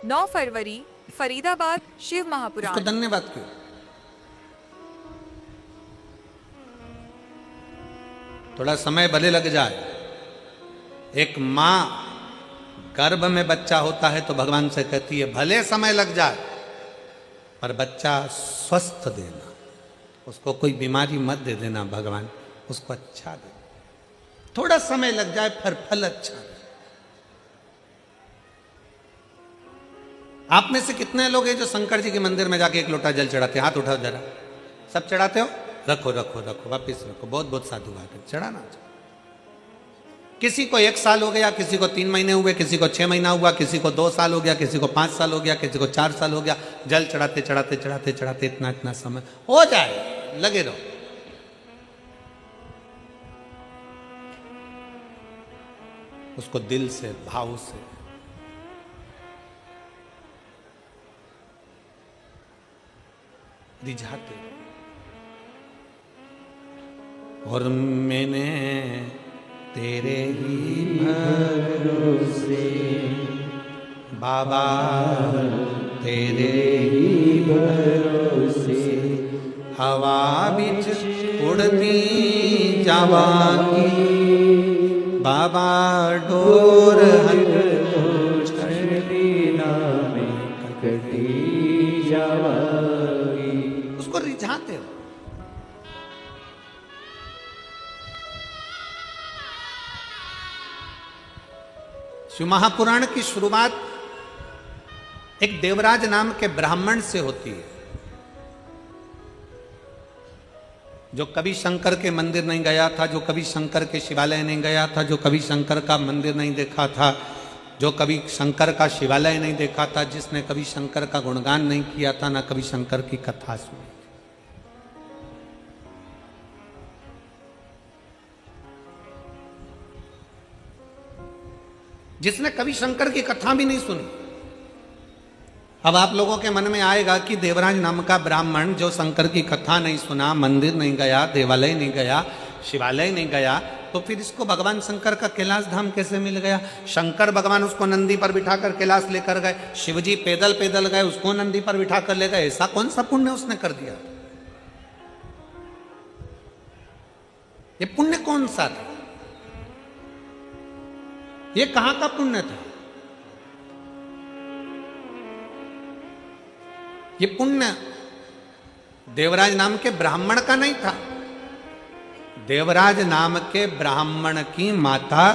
9 फरवरी फरीदाबाद शिव उसको महापुराण। धन्यवाद क्यों? थोड़ा समय भले लग जाए। एक माँ गर्भ में बच्चा होता है तो भगवान से कहती है भले समय लग जाए पर बच्चा स्वस्थ देना, उसको कोई बीमारी मत दे देना भगवान, उसको अच्छा दे। थोड़ा समय लग जाए पर फल अच्छा दे। आप में से कितने लोग हैं जो शंकर जी के मंदिर में जाके एक लोटा जल चढ़ाते हैं? हाथ उठाओ जरा। सब चढ़ाते हो? रखो रखो रखो, वापिस रखो। बहुत बहुत साधु बात है, चढ़ाना। किसी को 1 साल हो गया, किसी को 3 महीने हुए, किसी को 6 महीना हुआ, किसी को 2 साल हो गया, किसी को 5 साल हो गया, किसी को 4 साल हो गया। जल चढ़ाते चढ़ाते चढ़ाते चढ़ाते इतना इतना समय हो जाए, लगे रहो। उसको दिल से, भाव से रिझाते। और मैंने तेरे ही भरोसे बाबा, तेरे ही भरोसे हवा बिच उड़ती जावांगी बाबा, डोर उसको रिझाते हो। शिव महापुराण की शुरुआत एक देवराज नाम के ब्राह्मण से होती है, जो कभी शंकर के मंदिर नहीं गया था, जो कभी शंकर के शिवालय नहीं गया था, जो कभी शंकर का मंदिर नहीं देखा था, जो कभी शंकर का शिवालय नहीं देखा था, जिसने कभी शंकर का गुणगान नहीं किया था, ना कभी शंकर की कथा सुनी। जिसने कभी शंकर की कथा भी नहीं सुनी। अब आप लोगों के मन में आएगा कि देवराज नाम का ब्राह्मण जो शंकर की कथा नहीं सुना, मंदिर नहीं गया, देवालय नहीं गया, शिवालय नहीं गया, तो फिर इसको भगवान शंकर का कैलाश धाम कैसे मिल गया? शंकर भगवान उसको नंदी पर बिठाकर कैलाश लेकर गए, शिवजी पैदल पैदल गए, उसको नंदी पर बिठाकर ले गए। ऐसा कौन सा पुण्य उसने कर दिया? ये पुण्य कौन सा था? ये कहां का पुण्य था? ये पुण्य देवराज नाम के ब्राह्मण का नहीं था। देवराज नाम के ब्राह्मण की माता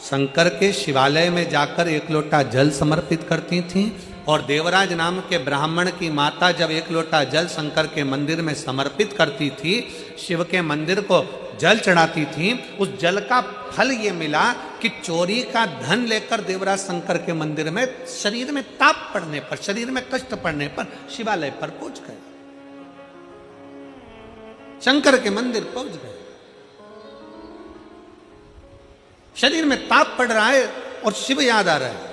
शंकर के शिवालय में जाकर 1 लोटा जल समर्पित करती थी, और देवराज नाम के ब्राह्मण की माता जब 1 लोटा जल शंकर के मंदिर में समर्पित करती थी, शिव के मंदिर को जल चढ़ाती थी, उस जल का फल ये मिला कि चोरी का धन लेकर देवराज शंकर के मंदिर में शरीर में ताप पड़ने पर, शरीर में कष्ट पड़ने पर शिवालय पर पहुंच गए, शंकर के मंदिर पहुंच गए। शरीर में ताप पड़ रहा है और शिव याद आ रहा है।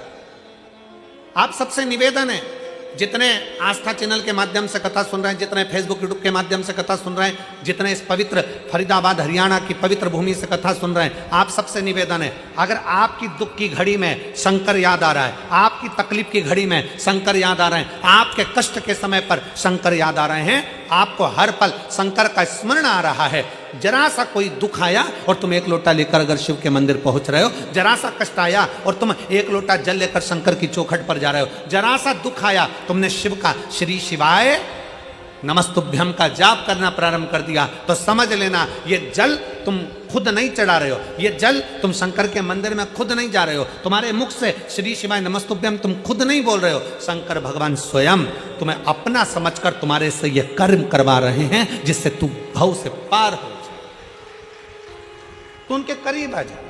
आप सबसे निवेदन है, जितने आस्था चैनल के माध्यम से कथा सुन रहे हैं, जितने फेसबुक यूट्यूब के माध्यम से कथा सुन रहे हैं, जितने इस पवित्र फरीदाबाद हरियाणा की पवित्र भूमि से कथा सुन रहे हैं, आप सबसे निवेदन है, अगर आपकी दुख की घड़ी में शंकर याद आ रहा है, आपकी तकलीफ की घड़ी में शंकर याद आ रहे हैं, आपके कष्ट के समय पर शंकर याद आ रहे हैं, आपको हर पल शंकर का स्मरण आ रहा है, जरा सा कोई दुख आया और तुम 1 लोटा लेकर अगर शिव के मंदिर पहुंच रहे हो, जरा सा कष्ट आया और तुम 1 लोटा जल लेकर शंकर की चौखट पर जा रहे हो, जरा सा दुख आया, तुमने शिव का श्री शिवाय नमस्तुभ्यम का जाप करना प्रारंभ कर दिया, तो समझ लेना ये जल तुम खुद नहीं चढ़ा रहे हो, ये जल तुम शंकर के मंदिर में खुद नहीं जा रहे हो, तुम्हारे मुख से श्री शिवाय नमस्तुभ्यम तुम खुद नहीं बोल रहे हो, शंकर भगवान स्वयं तुम्हें अपना समझकर तुम्हारे से ये कर्म करवा रहे हैं जिससे तू भव से पार हो जाए, तो उनके करीब आ जा।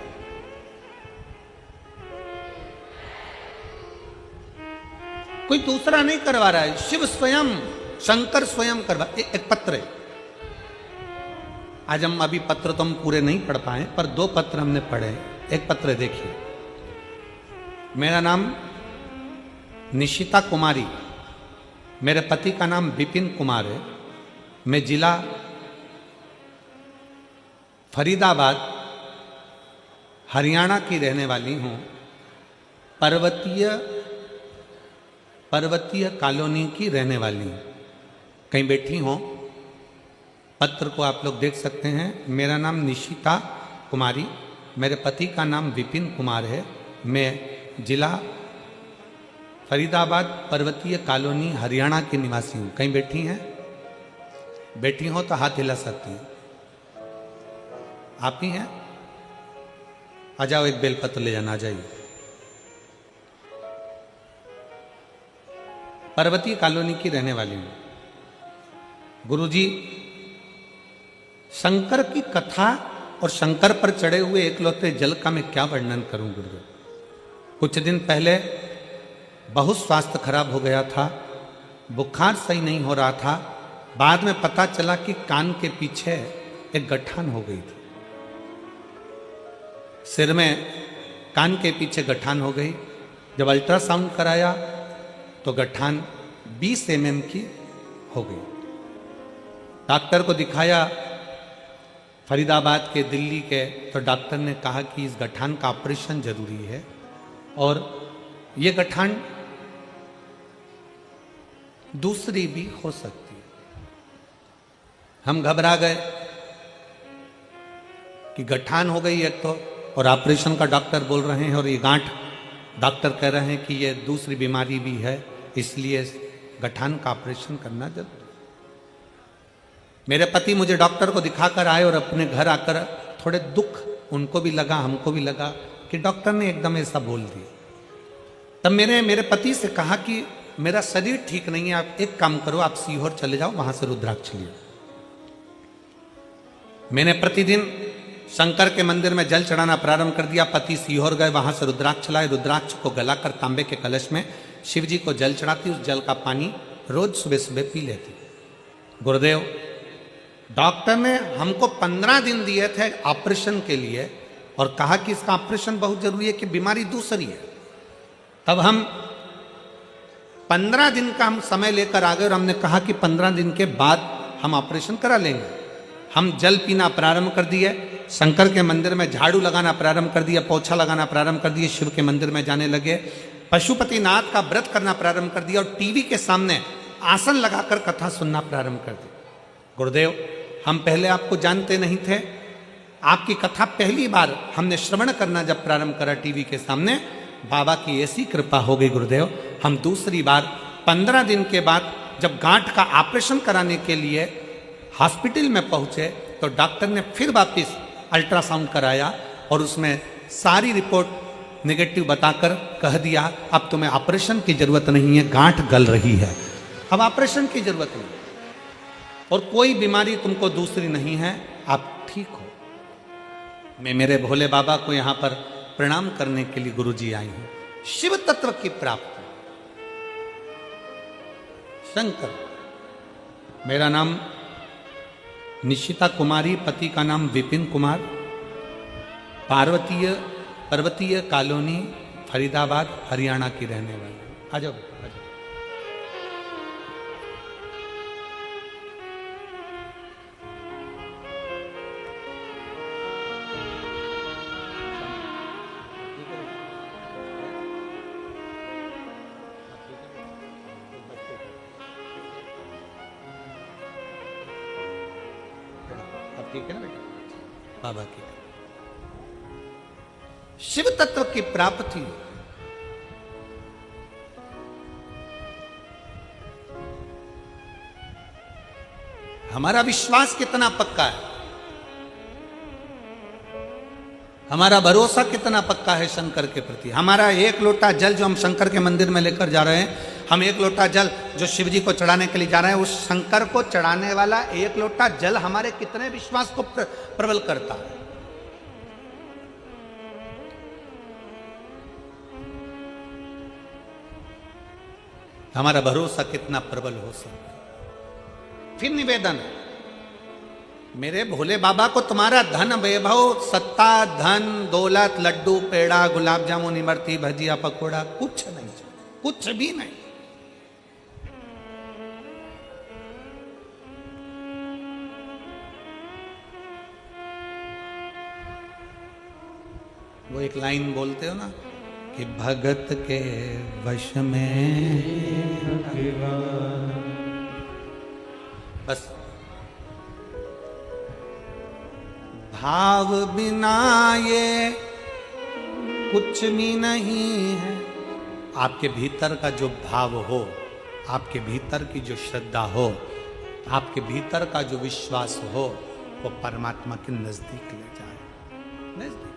कोई दूसरा नहीं करवा रहा है, शिव स्वयं, शंकर स्वयं करवा। एक पत्र है, आज हम अभी पत्र तो हम पूरे नहीं पढ़ पाए, पर 2 पत्र हमने पढ़े। एक पत्र देखिए, मेरा नाम निशिता कुमारी, मेरे पति का नाम विपिन कुमार है, मैं जिला फरीदाबाद हरियाणा की रहने वाली हूँ। पर्वतीय पर्वतीय कॉलोनी की रहने वाली हूँ। कहीं बैठी हो, पत्र को आप लोग देख सकते हैं। मेरा नाम निशिता कुमारी, मेरे पति का नाम विपिन कुमार है। मैं जिला फरीदाबाद पर्वतीय कॉलोनी हरियाणा की निवासी हूँ। कहीं बैठी हैं? बैठी हो तो हाथ हिला सकती हैं। आप ही हैं? आ जाओ, एक बेलपत्र ले जाना। आ जाइए। पर्वतीय कॉलोनी की रहने वाली हूं। गुरुजी, शंकर की कथा और शंकर पर चढ़े हुए एकलौते जल का मैं क्या वर्णन करूं गुरुदेव। कुछ दिन पहले बहुत स्वास्थ्य खराब हो गया था, बुखार सही नहीं हो रहा था। बाद में पता चला कि कान के पीछे एक गठान हो गई थी। सिर में कान के पीछे गठान हो गई। जब अल्ट्रासाउंड कराया तो गठान 20 mm की हो गई। डॉक्टर को दिखाया फरीदाबाद के, दिल्ली के, तो डॉक्टर ने कहा कि इस गठान का ऑपरेशन जरूरी है और ये गठान दूसरी भी हो सकती है। हम घबरा गए कि गठान हो गई एक तो, और ऑपरेशन का डॉक्टर बोल रहे हैं, और ये गांठ डॉक्टर कह रहे हैं कि ये दूसरी बीमारी भी है, इसलिए गठान का ऑपरेशन करना जरूरी। मेरे पति मुझे डॉक्टर को दिखाकर आए और अपने घर आकर थोड़े दुख उनको भी लगा, हमको भी लगा कि डॉक्टर ने एकदम ऐसा बोल दिया। तब मेरे पति से कहा कि मेरा शरीर ठीक नहीं है, आप एक काम करो, आप सीहोर चले जाओ, वहां से रुद्राक्ष लियो। मैंने प्रतिदिन शंकर के मंदिर में जल चढ़ाना प्रारंभ कर दिया। पति सीहोर गए, वहां से रुद्राक्ष लाए। रुद्राक्ष को गलाकर तांबे के कलश में शिव जी को जल चढ़ाती, उस जल का पानी रोज सुबह सुबह पी लेती। गुरुदेव, डॉक्टर ने हमको 15 दिन दिए थे ऑपरेशन के लिए और कहा कि इसका ऑपरेशन बहुत जरूरी है कि बीमारी दूसरी है। तब हम 15 दिन का हम समय लेकर आ गए और हमने कहा कि 15 दिन के बाद हम ऑपरेशन करा लेंगे। हम जल पीना प्रारंभ कर दिए, शंकर के मंदिर में झाड़ू लगाना प्रारंभ कर दिया, पोछा लगाना प्रारंभ कर दिए, शिव के मंदिर में जाने लगे, पशुपतिनाथ का व्रत करना प्रारंभ कर दिया और टीवी के सामने आसन लगाकर कथा सुनना प्रारंभ कर दी। गुरुदेव, हम पहले आपको जानते नहीं थे। आपकी कथा पहली बार हमने श्रवण करना जब प्रारंभ करा टीवी के सामने, बाबा की ऐसी कृपा हो गई गुरुदेव। हम दूसरी बार 15 दिन के बाद जब गांठ का ऑपरेशन कराने के लिए हॉस्पिटल में पहुंचे तो डॉक्टर ने फिर वापस अल्ट्रासाउंड कराया और उसमें सारी रिपोर्ट नेगेटिव बताकर कह दिया, अब तुम्हें ऑपरेशन की जरूरत नहीं है, गांठ गल रही है, अब ऑपरेशन की जरूरत नहीं और कोई बीमारी तुमको दूसरी नहीं है, आप ठीक हो। मैं मेरे भोले बाबा को यहां पर प्रणाम करने के लिए गुरुजी आई हूं। शिव तत्व की प्राप्ति। शंकर, मेरा नाम निशिता कुमारी, पति का नाम विपिन कुमार, पर्वतीय कॉलोनी फरीदाबाद हरियाणा की रहने वाली। आ जाओ, आ जाओ। ठीक है ना बेटा? बाबा की शिव तत्व की प्राप्ति। हमारा विश्वास कितना पक्का है, हमारा भरोसा कितना पक्का है शंकर के प्रति। हमारा एक लोटा जल जो हम शंकर के मंदिर में लेकर जा रहे हैं, हम एक लोटा जल जो शिव जी को चढ़ाने के लिए जा रहे हैं, उस शंकर को चढ़ाने वाला एक लोटा जल हमारे कितने विश्वास को प्रबल करता है। हमारा भरोसा कितना प्रबल हो सकता है। फिर निवेदन है, मेरे भोले बाबा को तुम्हारा धन वैभव, सत्ता, धन, दौलत, लड्डू, पेड़ा, गुलाब जामुन, इमरती, भजिया, पकौड़ा कुछ नहीं चाहिए, कुछ भी नहीं। वो एक लाइन बोलते हो ना कि भगत के वश में भाव बिना ये कुछ भी नहीं है। आपके भीतर का जो भाव हो, आपके भीतर की जो श्रद्धा हो, आपके भीतर का जो विश्वास हो, वो परमात्मा के नजदीक ले जाए। नजदीक।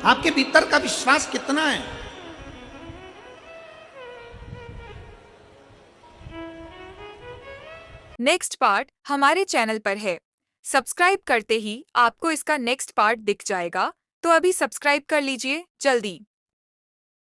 आपके भीतर का विश्वास कितना है? नेक्स्ट पार्ट हमारे चैनल पर है। सब्सक्राइब करते ही आपको इसका नेक्स्ट पार्ट दिख जाएगा, तो अभी सब्सक्राइब कर लीजिए जल्दी।